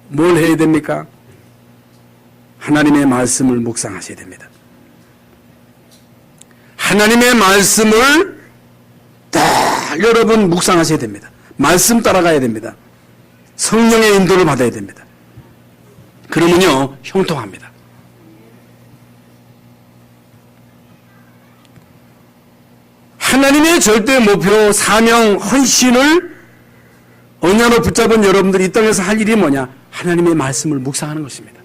S1: 뭘 해야 됩니까? 하나님의 말씀을 묵상하셔야 됩니다. 하나님의 말씀을 딱 여러분 묵상하셔야 됩니다. 말씀 따라가야 됩니다. 성령의 인도를 받아야 됩니다. 그러면요 형통합니다. 하나님의 절대 목표, 사명, 헌신을 언약으로 붙잡은 여러분들이 이 땅에서 할 일이 뭐냐? 하나님의 말씀을 묵상하는 것입니다.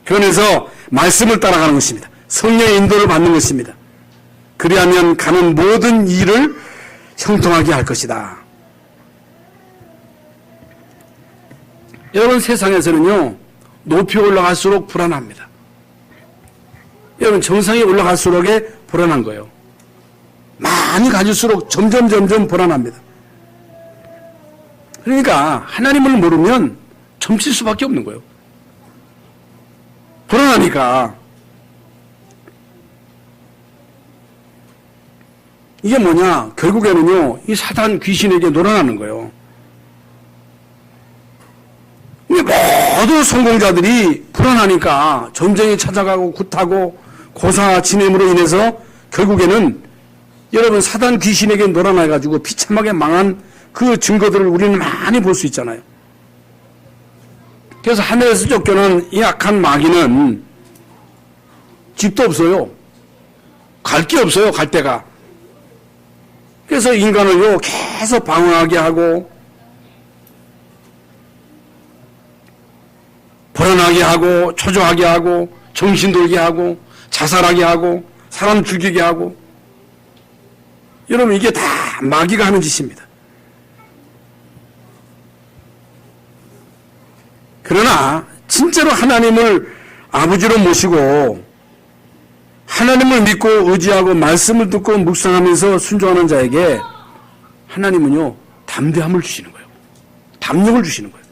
S1: 그러면서 말씀을 따라가는 것입니다. 성령의 인도를 받는 것입니다. 그리하면 가는 모든 일을 형통하게 할 것이다. 여러분, 세상에서는요, 높이 올라갈수록 불안합니다. 여러분, 정상에 올라갈수록 불안한 거예요. 많이 가질수록 점점 불안합니다. 그러니까 하나님을 모르면 점칠 수밖에 없는 거예요. 불안하니까. 이게 뭐냐? 결국에는요, 이 사단 귀신에게 놀아나는 거예요. 모든 성공자들이 불안하니까 전쟁이 찾아가고 굿하고 고사 지냄으로 인해서 결국에는 여러분 사단 귀신에게 놀아나가지고 비참하게 망한 그 증거들을 우리는 많이 볼 수 있잖아요. 그래서 하늘에서 쫓겨난 이 악한 마귀는 집도 없어요. 갈 게 없어요. 갈 데가. 그래서 인간을요 계속 방황하게 하고 불안하게 하고 초조하게 하고 정신 돌게 하고 자살하게 하고 사람 죽이게 하고. 여러분, 이게 다 마귀가 하는 짓입니다. 그러나 진짜로 하나님을 아버지로 모시고 하나님을 믿고 의지하고 말씀을 듣고 묵상하면서 순종하는 자에게 하나님은요 담대함을 주시는 거예요. 담력을 주시는 거예요.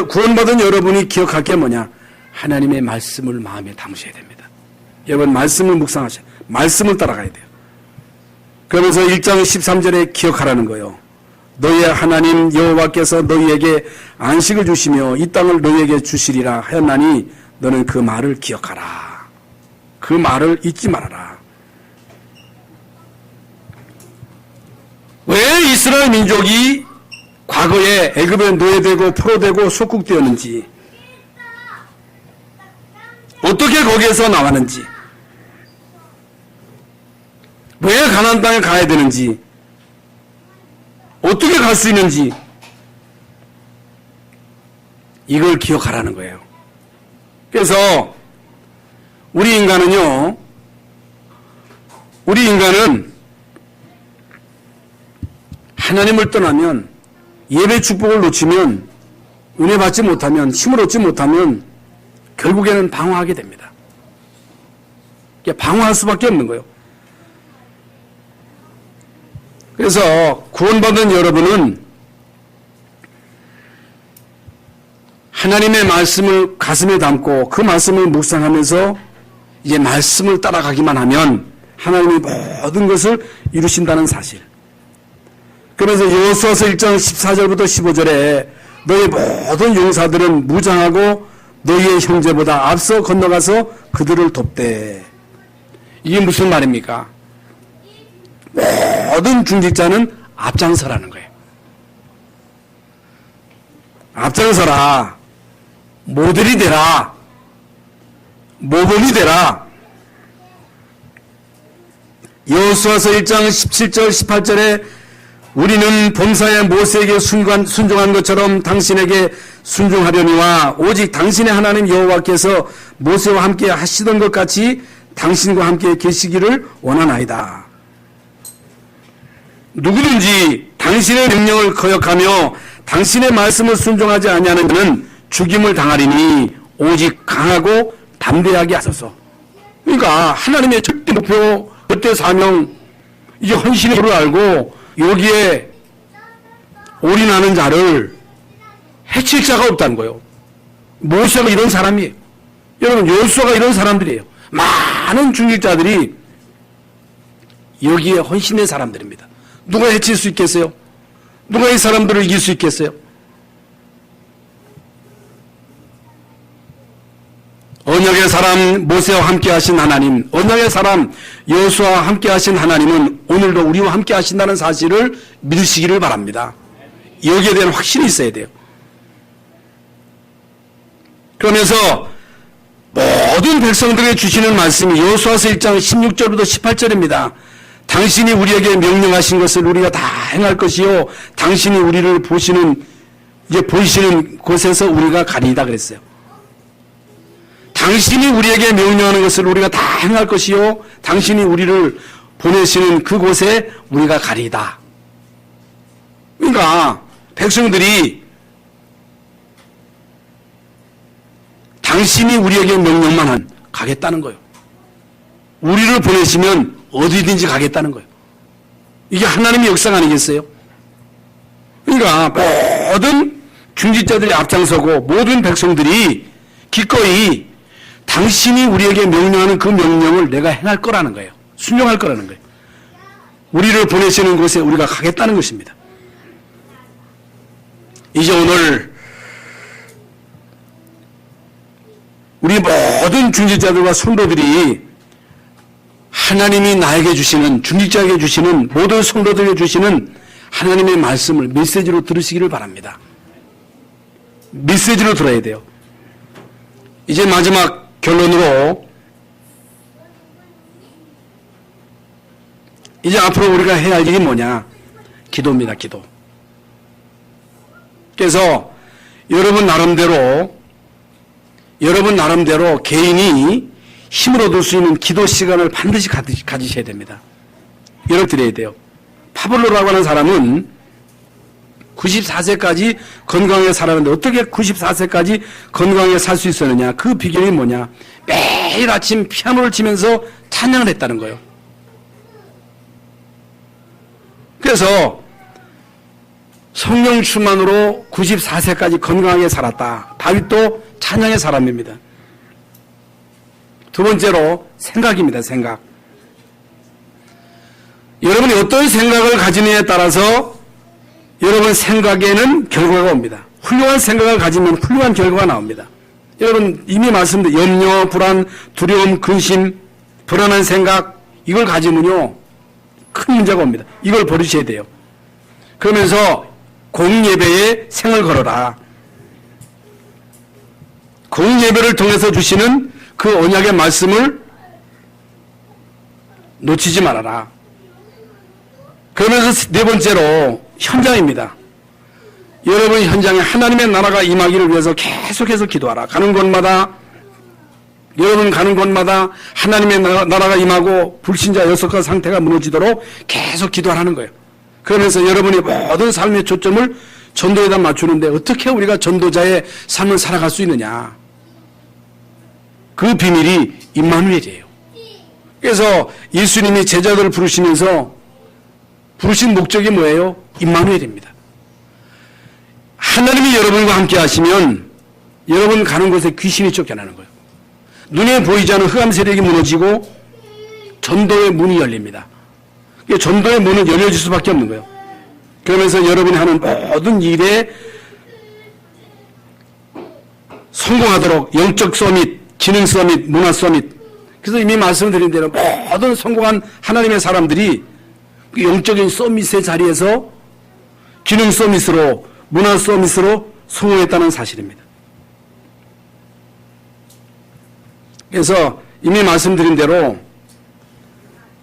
S1: 구원받은 여러분이 기억할 게 뭐냐? 하나님의 말씀을 마음에 담으셔야 됩니다. 여러분, 말씀을 묵상하셔야 돼요. 말씀을 따라가야 돼요. 그러면서 1장 13절에 기억하라는 거예요. 너희의 하나님 여호와께서 너희에게 안식을 주시며 이 땅을 너희에게 주시리라 하였나니 너는 그 말을 기억하라. 그 말을 잊지 말아라. 왜 이스라엘 민족이 과거에 애굽에 노예되고 포로되고 속국되었는지, 어떻게 거기에서 나왔는지, 왜 가나안 땅에 가야 되는지, 어떻게 갈 수 있는지, 이걸 기억하라는 거예요. 그래서 우리 인간은 하나님을 떠나면, 예배 축복을 놓치면, 은혜 받지 못하면, 힘을 얻지 못하면 결국에는 방황하게 됩니다. 방황할 수밖에 없는 거예요. 그래서 구원받은 여러분은 하나님의 말씀을 가슴에 담고 그 말씀을 묵상하면서 이제 말씀을 따라가기만 하면 하나님이 모든 것을 이루신다는 사실. 그래서 여호수아서 1장 14절부터 15절에 너희 모든 용사들은 무장하고 너희의 형제보다 앞서 건너가서 그들을 돕되. 이게 무슨 말입니까? 모든 중직자는 앞장서라는 거예요. 앞장서라. 모델이 되라. 모범이 되라. 여호수아서 1장 17절 18절에 우리는 본사의 모세에게 순종한 것처럼 당신에게 순종하려니와 오직 당신의 하나님 여호와께서 모세와 함께 하시던 것 같이 당신과 함께 계시기를 원하나이다. 누구든지 당신의 명령을 거역하며 당신의 말씀을 순종하지 아니하는 자는 죽임을 당하리니 오직 강하고 담대하게 하소서. 그러니까 하나님의 절대 목표, 절대 사명, 이제 헌신의 도를 알고 여기에 올인하는 자를 해칠 자가 없다는 거예요. 모세가 이런 사람이에요. 여러분, 여호수아가 이런 사람들이에요. 많은 중직자들이 여기에 헌신된 사람들입니다. 누가 해칠 수 있겠어요? 누가 이 사람들을 이길 수 있겠어요? 언약의 사람 모세와 함께 하신 하나님, 언약의 사람 여호수아와 함께 하신 하나님은 오늘도 우리와 함께 하신다는 사실을 믿으시기를 바랍니다. 여기에 대한 확신이 있어야 돼요. 그러면서 모든 백성들에게 주시는 말씀이 여호수아서 1장 16절부터 18절입니다. 당신이 우리에게 명령하신 것을 우리가 다 행할 것이요 당신이 우리를 보시는 곳에서 우리가 가리이다 그랬어요. 당신이 우리에게 명령하는 것을 우리가 다 행할 것이요 당신이 우리를 보내시는 그곳에 우리가 가리이다. 그러니까 백성들이 당신이 우리에게 명령만 가겠다는 거예요. 우리를 보내시면 어디든지 가겠다는 거예요. 이게 하나님의 역사가 아니겠어요? 그러니까 모든 중직자들이 앞장서고 모든 백성들이 기꺼이 당신이 우리에게 명령하는 그 명령을 내가 행할 거라는 거예요. 순종할 거라는 거예요. 우리를 보내시는 곳에 우리가 가겠다는 것입니다. 이제 오늘 우리 모든 중직자들과 성도들이 하나님이 나에게 주시는, 중직자에게 주시는, 모든 성도들에게 주시는 하나님의 말씀을 메시지로 들으시기를 바랍니다. 메시지로 들어야 돼요. 이제 마지막 결론으로 이제 앞으로 우리가 해야 할 일이 뭐냐? 기도입니다. 기도. 그래서 여러분 나름대로 개인이 힘을 얻을 수 있는 기도 시간을 반드시 가지셔야 됩니다. 연락드려야 돼요. 파블로라고 하는 사람은 94세까지 건강하게 살았는데 어떻게 94세까지 건강하게 살 수 있었느냐? 그 비결이 뭐냐? 매일 아침 피아노를 치면서 찬양을 했다는 거예요. 그래서 성령 충만으로 94세까지 건강하게 살았다. 다윗도 찬양의 사람입니다. 두 번째로 생각입니다. 생각. 여러분이 어떤 생각을 가지느냐에 따라서 여러분 생각에는 결과가 옵니다. 훌륭한 생각을 가지면 훌륭한 결과가 나옵니다. 여러분 이미 말씀드린 염려, 불안, 두려움, 근심, 불안한 생각 이걸 가지면요 큰 문제가 옵니다. 이걸 버리셔야 돼요. 그러면서 공예배에 생을 걸어라. 공예배를 통해서 주시는 그 언약의 말씀을 놓치지 말아라. 그러면서 네 번째로 현장입니다. 여러분 현장에 하나님의 나라가 임하기를 위해서 계속해서 기도하라. 여러분 가는 곳마다 하나님의 나라가 임하고 불신자 여섯과 상태가 무너지도록 계속 기도하라는 거예요. 그러면서 여러분이 모든 삶의 초점을 전도에다 맞추는데 어떻게 우리가 전도자의 삶을 살아갈 수 있느냐. 그 비밀이 임마누엘이에요. 그래서 예수님이 제자들을 부르시면서 부르신 목적이 뭐예요? 임마누엘입니다. 하나님이 여러분과 함께 하시면 여러분 가는 곳에 귀신이 쫓겨나는 거예요. 눈에 보이지 않는 흑암 세력이 무너지고 전도의 문이 열립니다. 전도의 문은 열려질 수밖에 없는 거예요. 그러면서 여러분이 하는 모든 일에 성공하도록 영적 서밋, 지능 서밋, 문화 서밋. 그래서 이미 말씀드린 대로 모든 성공한 하나님의 사람들이 영적인 서밋의 자리에서 기능 서밋으로, 문화 서밋으로 성공했다는 사실입니다. 그래서 이미 말씀드린 대로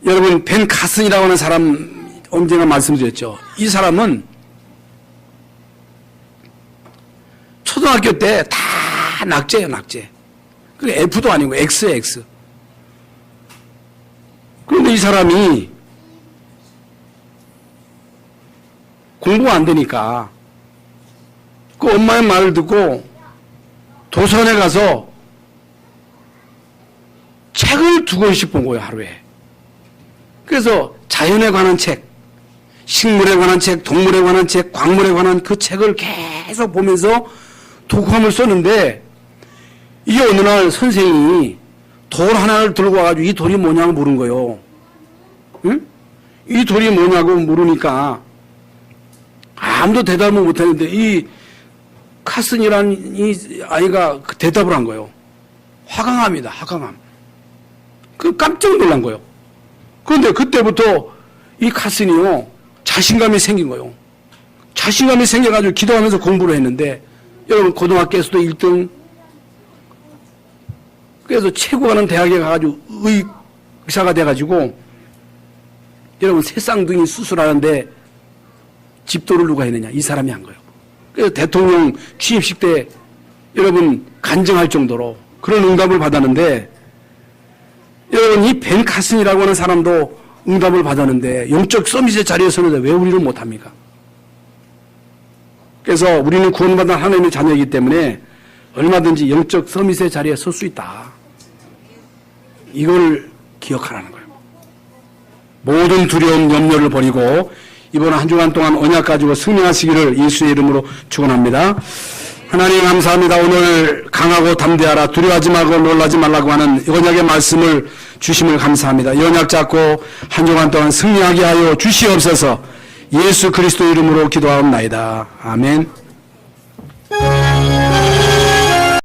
S1: 여러분 벤 카슨이라고 하는 사람 언젠가 말씀드렸죠. 이 사람은 초등학교 때 다 낙제예요. 낙제. 그게 F도 아니고 X예요. X. 그런데 이 사람이 공부가 안 되니까 그 엄마의 말을 듣고 도서관에 가서 책을 2권씩 본 거예요. 하루에. 그래서 자연에 관한 책, 식물에 관한 책, 동물에 관한 책, 광물에 관한 그 책을 계속 보면서 독후감을 썼는데 이게 어느 날 선생님이 돌 하나를 들고 와가지고 이 돌이 뭐냐고 물은 거예요. 응? 이 돌이 뭐냐고 물으니까 아무도 대답을 못했는데 이 카슨이라는 이 아이가 대답을 한 거예요. 화강암이다. 화강암. 그 깜짝 놀란 거예요. 그런데 그때부터 이 카슨이요 자신감이 생긴 거예요. 자신감이 생겨가지고 기도하면서 공부를 했는데 여러분 고등학교에서도 1등, 그래서 최고 가는 대학에 가가지고 의사가 돼가지고 여러분 새 쌍둥이 수술하는데 집도를 누가 했느냐? 이 사람이 한 거예요. 그래서 대통령 취임식 때 여러분 간증할 정도로 그런 응답을 받았는데 여러분 이 벤 카슨이라고 하는 사람도 응답을 받았는데 영적 서밋의 자리에 서는데 왜 우리를 못합니까? 그래서 우리는 구원받은 하나님의 자녀이기 때문에 얼마든지 영적 서밋의 자리에 설 수 있다. 이걸 기억하라는 거예요. 모든 두려움, 염려를 버리고 이번 한 주간 동안 언약 가지고 승리하시기를 예수의 이름으로 축원합니다. 하나님 감사합니다. 오늘 강하고 담대하라, 두려워하지 말고 놀라지 말라고 하는 언약의 말씀을 주심을 감사합니다. 이 언약 잡고 한 주간 동안 승리하게 하여 주시옵소서. 예수 그리스도 이름으로 기도하옵나이다. 아멘.